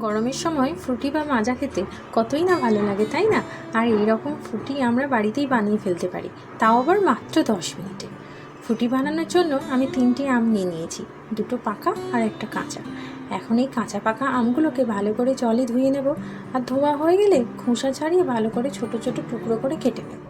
গরমের সময় ফ্রুটি বা মাজা খেতে কতই না ভালো লাগে, তাই না? আর এইরকম ফ্রুটি আমরা বাড়িতেই বানিয়ে ফেলতে পারি, তাও আবার মাত্র 10 মিনিটে। ফ্রুটি বানানোর জন্য আমি 3টি আম নিয়ে নিয়েছি, 2টো পাকা আর একটা কাঁচা। এখন এই কাঁচা পাকা আমগুলোকে ভালো করে জলে ধুয়ে নেব, আর ধোয়া হয়ে গেলে খোসা ছাড়িয়ে ভালো করে ছোট ছোট টুকরো করে কেটে নেব।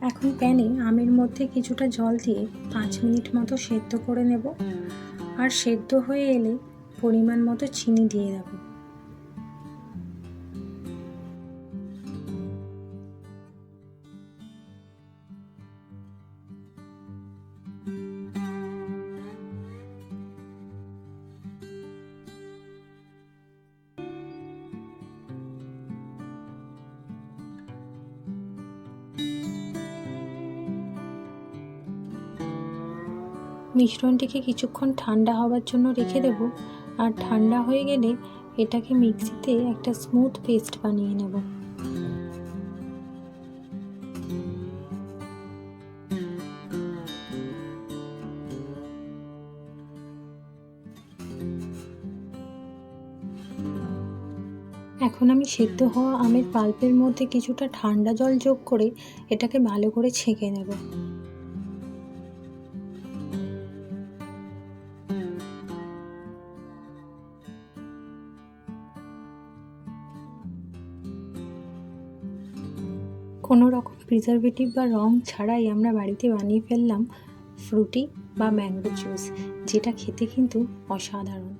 এখন প্যানে আমের মধ্যে কিছুটা জল দিয়ে 5 মিনিট মতো সেদ্ধ করে নেব, আর সেদ্ধ হয়ে এলে পরিমাণ মতো চিনি দিয়ে দেব। মিশ্রণটিকে কিছুক্ষণ ঠান্ডা হওয়ার জন্য রেখে দেব, আর ঠান্ডা হয়ে গেলে এটাকে মিক্সিতে একটা স্মুথ পেস্ট বানিয়ে নেব। এখন আমি সেদ্ধ হওয়া আমের পাল্পের মধ্যে কিছুটা ঠান্ডা জল যোগ করে এটাকে ভালো করে ছেঁকে নেব। কোনো রকম প্রিজারভেটিভ বা রং ছাড়াই আমরা বাড়িতে বানিয়ে ফেললাম ফ্রুটি বা ম্যাঙ্গো জুস, যেটা খেতে কিন্তু অসাধারণ।